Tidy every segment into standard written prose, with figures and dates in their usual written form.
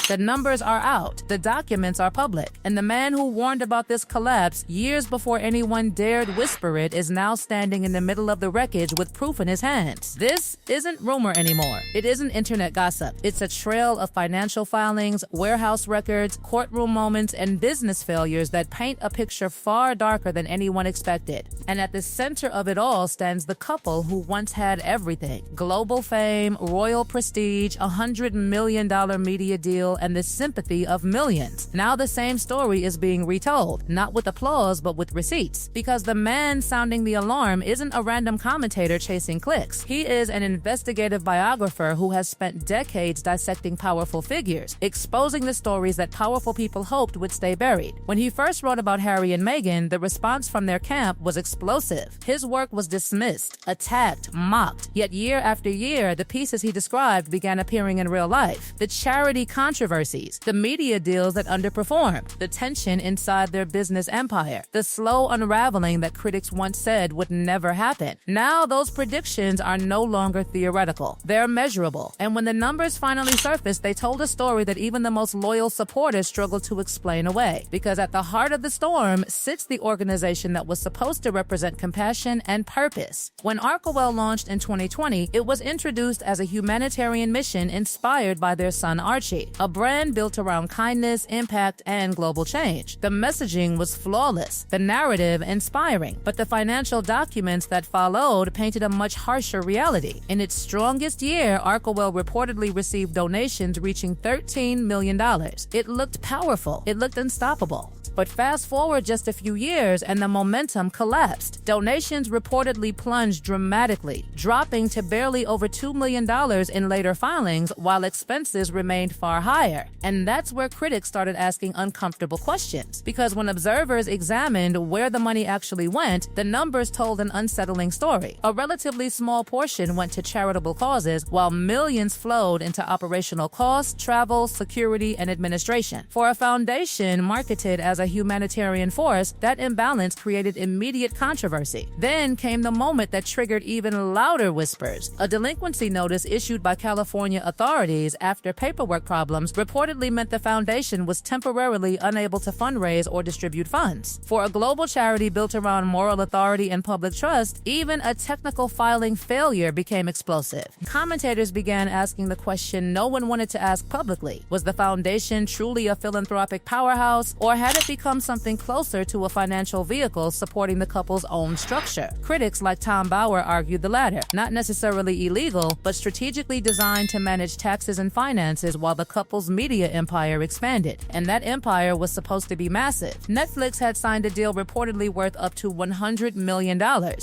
The numbers are out, the documents are public, and the man who warned about this collapse years before anyone dared whisper it is now standing in the middle of the wreckage with proof in his hands. This isn't rumor anymore. It isn't internet gossip. It's a trail of financial filings, warehouse records, courtroom moments, and business failures that paint a picture far darker than anyone expected. And at the center of it all stands the couple who once had everything: global fame, royal prestige, $100 million media deal, and the sympathy of millions. Now the same story is being retold, not with applause but with receipts, because the man sounding the alarm isn't a random commentator chasing clicks. He is an investigative biographer who has spent decades dissecting powerful figures, exposing the stories that powerful people hoped would stay buried. When he first wrote about Harry and Meghan, the response from their camp was explosive. His work was dismissed, attacked, mocked. Yet year after year, the pieces he described began appearing in real life. The charity controversies, the media deals that underperformed, the tension inside their business empire, the slow unraveling that critics once said would never happen. Now those predictions are no longer theoretical. They're measurable. And when the numbers finally surfaced, they told a story that even the most loyal supporters struggled to explain away. Because at the heart of the storm sits the organization that was supposed to represent compassion and purpose. When Archewell launched in 2020, it was introduced as a humanitarian mission inspired by their son Archie, a brand built around kindness, impact, and global change. The messaging was flawless, the narrative inspiring, but the financial documents that followed painted a much harsher reality. In its strongest year, Archewell reportedly received donations reaching $13 million. It looked powerful. It looked unstoppable. But fast forward just a few years and the momentum collapsed. Donations reportedly plunged dramatically, dropping to barely over $2 million in later filings, while expenses remained far higher. And that's where critics started asking uncomfortable questions. Because when observers examined where the money actually went, the numbers told an unsettling story. A relatively small portion went to charitable causes, while millions flowed into operational costs, travel, security, and administration. For a foundation marketed as a humanitarian force, that imbalance created immediate controversy. Then came the moment that triggered even louder whispers. A delinquency notice issued by California authorities after paperwork problems reportedly meant the foundation was temporarily unable to fundraise or distribute funds. For a global charity built around moral authority and public trust, even a technical filing failure became explosive. Commentators began asking the question no one wanted to ask publicly. Was the foundation truly a philanthropic powerhouse, or had it become something closer to a financial vehicle supporting the couple's own structure? Critics like Tom Bauer argued the latter, not necessarily illegal, but strategically designed to manage taxes and finances while the couple's media empire expanded. And that empire was supposed to be massive. Netflix had signed a deal reportedly worth up to $100 million.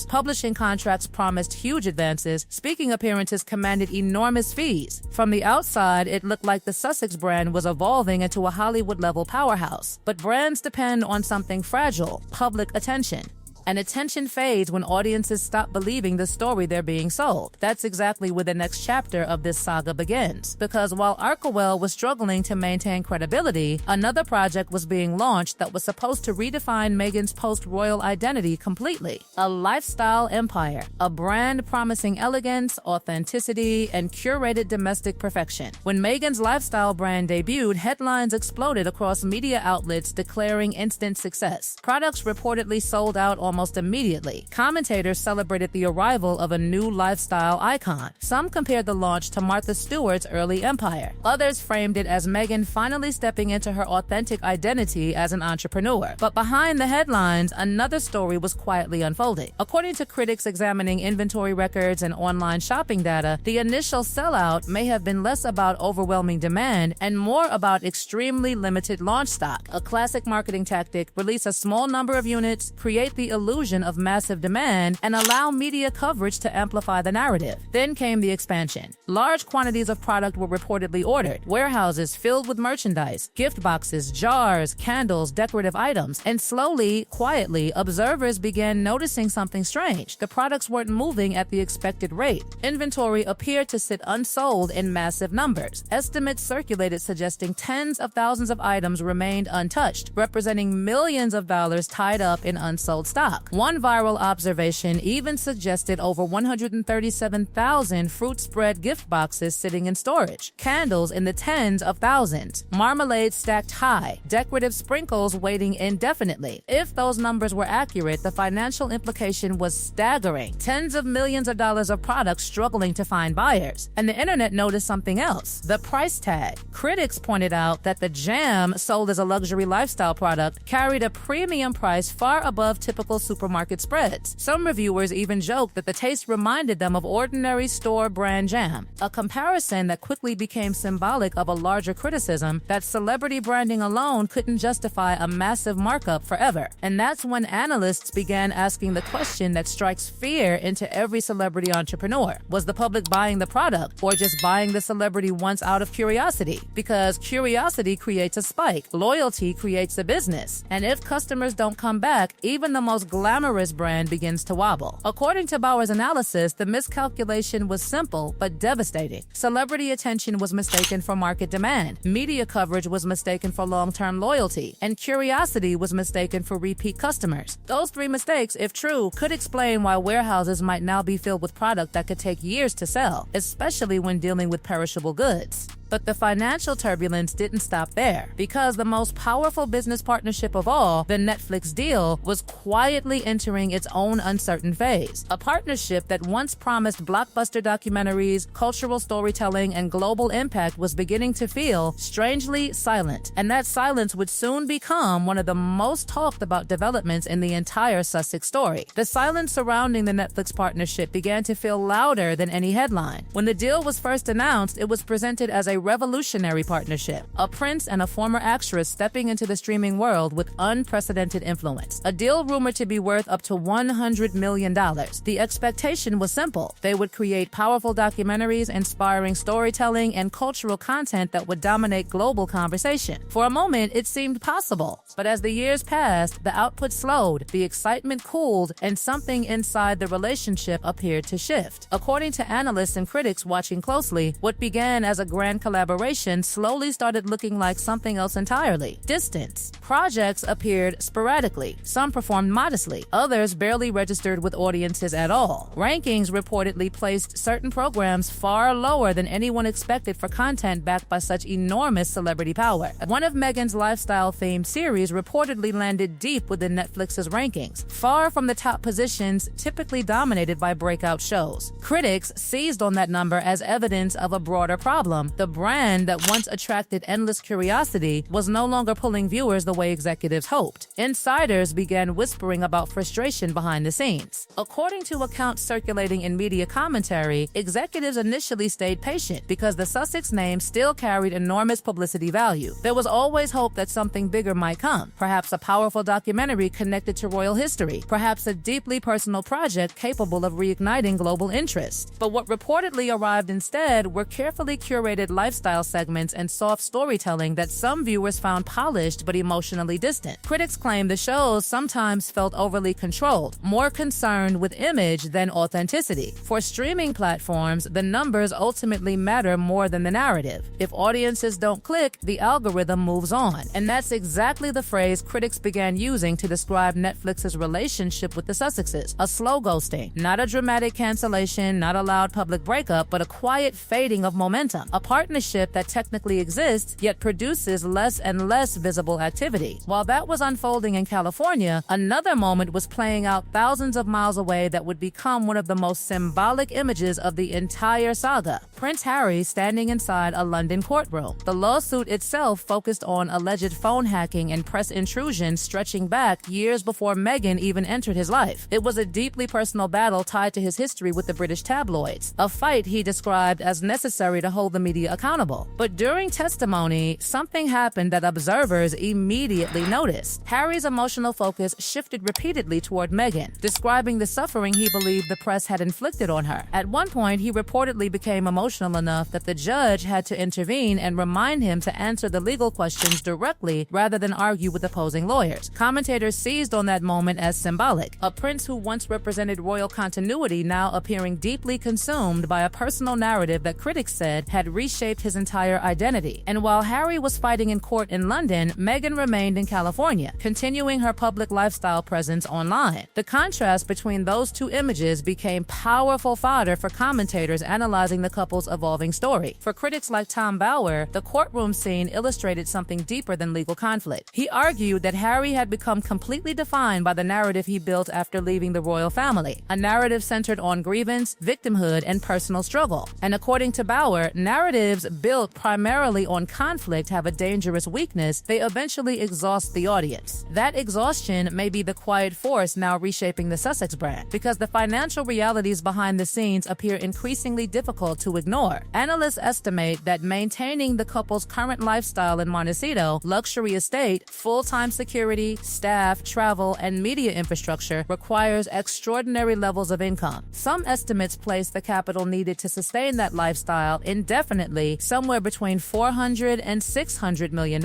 Publishing contracts promised huge advances. Speaking appearances commanded enormous fees. From the outside, it looked like the Sussex brand was evolving into a Hollywood-level powerhouse. But brands depend on something fragile: public attention. And attention fades when audiences stop believing the story they're being sold. That's exactly where the next chapter of this saga begins. Because while Archewell was struggling to maintain credibility, another project was being launched that was supposed to redefine Meghan's post-royal identity completely. A lifestyle empire, a brand promising elegance, authenticity, and curated domestic perfection. When Meghan's lifestyle brand debuted, headlines exploded across media outlets declaring instant success. Products reportedly sold out almost immediately. Commentators celebrated the arrival of a new lifestyle icon. Some compared the launch to Martha Stewart's early empire. Others framed it as Meghan finally stepping into her authentic identity as an entrepreneur. But behind the headlines, another story was quietly unfolding. According to critics examining inventory records and online shopping data, the initial sellout may have been less about overwhelming demand and more about extremely limited launch stock. A classic marketing tactic: release a small number of units, create the illusion of massive demand, and allow media coverage to amplify the narrative. Then came the expansion. Large quantities of product were reportedly ordered. Warehouses filled with merchandise, gift boxes, jars, candles, decorative items. And slowly, quietly, observers began noticing something strange. The products weren't moving at the expected rate. Inventory appeared to sit unsold in massive numbers. Estimates circulated suggesting tens of thousands of items remained untouched, representing millions of dollars tied up in unsold stock. shock. One viral observation even suggested over 137,000 fruit spread gift boxes sitting in storage, candles in the tens of thousands, marmalade stacked high, decorative sprinkles waiting indefinitely. If those numbers were accurate, the financial implication was staggering. Tens of millions of dollars of products struggling to find buyers. And the internet noticed something else: the price tag. Critics pointed out that the jam, sold as a luxury lifestyle product, carried a premium price far above typical supermarket spreads. Some reviewers even joked that the taste reminded them of ordinary store brand jam, a comparison that quickly became symbolic of a larger criticism that celebrity branding alone couldn't justify a massive markup forever. And that's when analysts began asking the question that strikes fear into every celebrity entrepreneur: was the public buying the product, or just buying the celebrity once out of curiosity? Because curiosity creates a spike, loyalty creates a business, and if customers don't come back, even the most glamorous brand begins to wobble. According to Bauer's analysis, the miscalculation was simple but devastating. Celebrity attention was mistaken for market demand, media coverage was mistaken for long-term loyalty, and curiosity was mistaken for repeat customers. Those three mistakes, if true, could explain why warehouses might now be filled with product that could take years to sell, especially when dealing with perishable goods. But the financial turbulence didn't stop there, because the most powerful business partnership of all, the Netflix deal, was quietly entering its own uncertain phase. A partnership that once promised blockbuster documentaries, cultural storytelling, and global impact was beginning to feel strangely silent. And that silence would soon become one of the most talked about developments in the entire Sussex story. The silence surrounding the Netflix partnership began to feel louder than any headline. When the deal was first announced, it was presented as a revolutionary partnership, a prince and a former actress stepping into the streaming world with unprecedented influence. A deal rumored to be worth up to $100 million. The expectation was simple: they would create powerful documentaries, inspiring storytelling, and cultural content that would dominate global conversation. For a moment, it seemed possible. But as the years passed, the output slowed, the excitement cooled, and something inside the relationship appeared to shift. According to analysts and critics watching closely, what began as a grand collaboration slowly started looking like something else entirely: distance. Projects appeared sporadically. Some performed modestly. Others barely registered with audiences at all. Rankings reportedly placed certain programs far lower than anyone expected for content backed by such enormous celebrity power. One of Meghan's lifestyle-themed series reportedly landed deep within Netflix's rankings, far from the top positions typically dominated by breakout shows. Critics seized on that number as evidence of a broader problem: the brand that once attracted endless curiosity was no longer pulling viewers the way executives hoped. Insiders began whispering about frustration behind the scenes. According to accounts circulating in media commentary, executives initially stayed patient because the Sussex name still carried enormous publicity value. There was always hope that something bigger might come, perhaps a powerful documentary connected to royal history, perhaps a deeply personal project capable of reigniting global interest. But what reportedly arrived instead were carefully curated lifestyle segments and soft storytelling that some viewers found polished but emotionally distant. Critics claim the shows sometimes felt overly controlled, more concerned with image than authenticity. For streaming platforms, the numbers ultimately matter more than the narrative. If audiences don't click, the algorithm moves on. And that's exactly the phrase critics began using to describe Netflix's relationship with the Sussexes: a slow ghosting, not a dramatic cancellation, not a loud public breakup, but a quiet fading of momentum. A partnership that technically exists, yet produces less and less visible activity. While that was unfolding in California, another moment was playing out thousands of miles away that would become one of the most symbolic images of the entire saga: Prince Harry standing inside a London courtroom. The lawsuit itself focused on alleged phone hacking and press intrusion stretching back years before Meghan even entered his life. It was a deeply personal battle tied to his history with the British tabloids, a fight he described as necessary to hold the media accountable. But during testimony, something happened that observers immediately noticed. Harry's emotional focus shifted repeatedly toward Meghan, describing the suffering he believed the press had inflicted on her. At one point, he reportedly became emotional enough that the judge had to intervene and remind him to answer the legal questions directly rather than argue with opposing lawyers. Commentators seized on that moment as symbolic: a prince who once represented royal continuity now appearing deeply consumed by a personal narrative that critics said had reshaped reshaped his entire identity. And while Harry was fighting in court in London, Meghan remained in California, continuing her public lifestyle presence online. The contrast between those two images became powerful fodder for commentators analyzing the couple's evolving story. For critics like Tom Bower, the courtroom scene illustrated something deeper than legal conflict. He argued that Harry had become completely defined by the narrative he built after leaving the royal family, a narrative centered on grievance, victimhood, and personal struggle. And according to Bower, narratives built primarily on conflict have a dangerous weakness: they eventually exhaust the audience. That exhaustion may be the quiet force now reshaping the Sussex brand, because the financial realities behind the scenes appear increasingly difficult to ignore. Analysts estimate that maintaining the couple's current lifestyle in Montecito, luxury estate, full-time security, staff, travel, and media infrastructure requires extraordinary levels of income. Some estimates place the capital needed to sustain that lifestyle indefinitely somewhere between $400 and $600 million.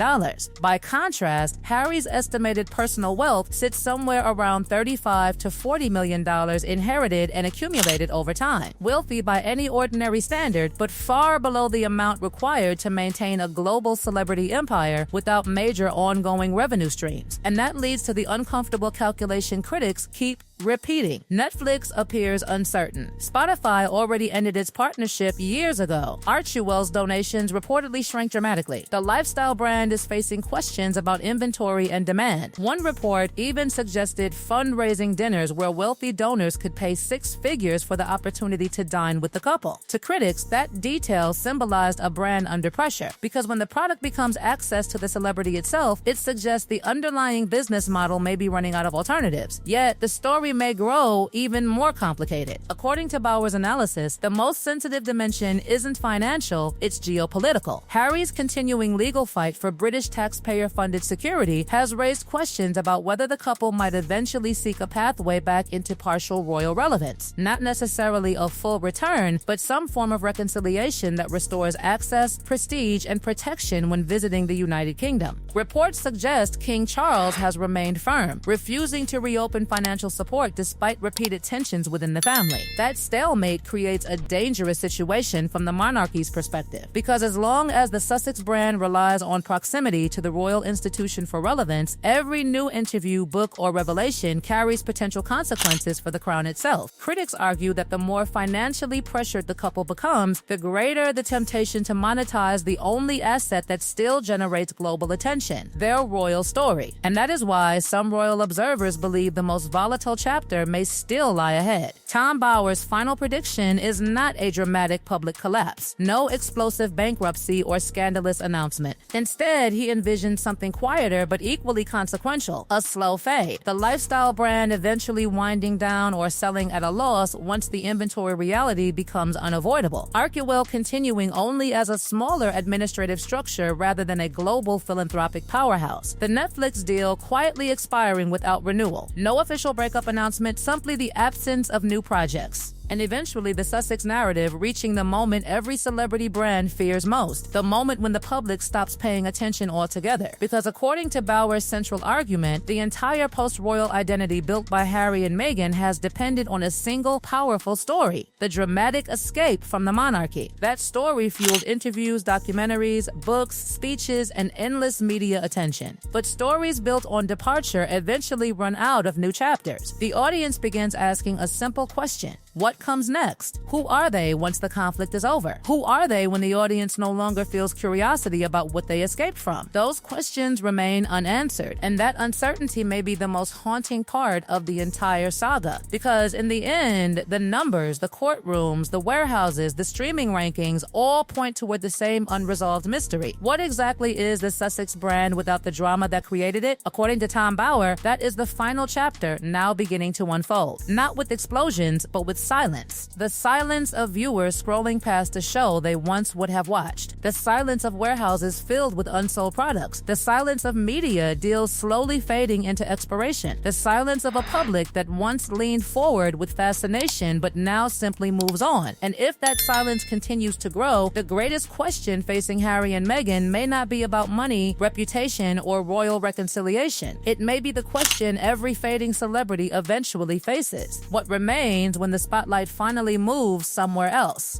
By contrast, Harry's estimated personal wealth sits somewhere around $35 to $40 million inherited and accumulated over time. Wealthy by any ordinary standard, but far below the amount required to maintain a global celebrity empire without major ongoing revenue streams. And that leads to the uncomfortable calculation critics keep repeating. Netflix appears uncertain. Spotify already ended its partnership years ago. Archewell's donations reportedly shrank dramatically. The lifestyle brand is facing questions about inventory and demand. One report even suggested fundraising dinners where wealthy donors could pay six figures for the opportunity to dine with the couple. To critics, that detail symbolized a brand under pressure, because when the product becomes access to the celebrity itself, it suggests the underlying business model may be running out of alternatives. Yet, the story may grow even more complicated. According to Bower's analysis, the most sensitive dimension isn't financial, it's geopolitical. Harry's continuing legal fight for British taxpayer-funded security has raised questions about whether the couple might eventually seek a pathway back into partial royal relevance. Not necessarily a full return, but some form of reconciliation that restores access, prestige, and protection when visiting the United Kingdom. Reports suggest King Charles has remained firm, refusing to reopen financial support despite repeated tensions within the family. That stalemate creates a dangerous situation from the monarchy's perspective, because as long as the Sussex brand relies on proximity to the royal institution for relevance, every new interview, book, or revelation carries potential consequences for the crown itself. Critics argue that the more financially pressured the couple becomes, the greater the temptation to monetize the only asset that still generates global attention: their royal story. And that is why some royal observers believe the most volatile chapter may still lie ahead. Tom Bower's final prediction is not a dramatic public collapse, no explosive bankruptcy or scandalous announcement. Instead, he envisions something quieter but equally consequential: a slow fade, the lifestyle brand eventually winding down or selling at a loss once the inventory reality becomes unavoidable. Archewell continuing only as a smaller administrative structure rather than a global philanthropic powerhouse. The Netflix deal quietly expiring without renewal. No official breakup announcement, simply the absence of new projects. And eventually the Sussex narrative reaching the moment every celebrity brand fears most, the moment when the public stops paying attention altogether. Because according to Bower's central argument, the entire post-royal identity built by Harry and Meghan has depended on a single powerful story: the dramatic escape from the monarchy. That story fueled interviews, documentaries, books, speeches, and endless media attention. But stories built on departure eventually run out of new chapters. The audience begins asking a simple question: what comes next? Who are they once the conflict is over? Who are they when the audience no longer feels curiosity about what they escaped from? Those questions remain unanswered, and that uncertainty may be the most haunting part of the entire saga. Because in the end, the numbers, the courtrooms, the warehouses, the streaming rankings all point toward the same unresolved mystery. What exactly is the Sussex brand without the drama that created it? According to Tom Bower, that is the final chapter now beginning to unfold. Not with explosions, but with silence. The silence of viewers scrolling past a show they once would have watched. The silence of warehouses filled with unsold products. The silence of media deals slowly fading into expiration. The silence of a public that once leaned forward with fascination but now simply moves on. And if that silence continues to grow, the greatest question facing Harry and Meghan may not be about money, reputation, or royal reconciliation. It may be the question every fading celebrity eventually faces: what remains when the spotlight finally moves somewhere else?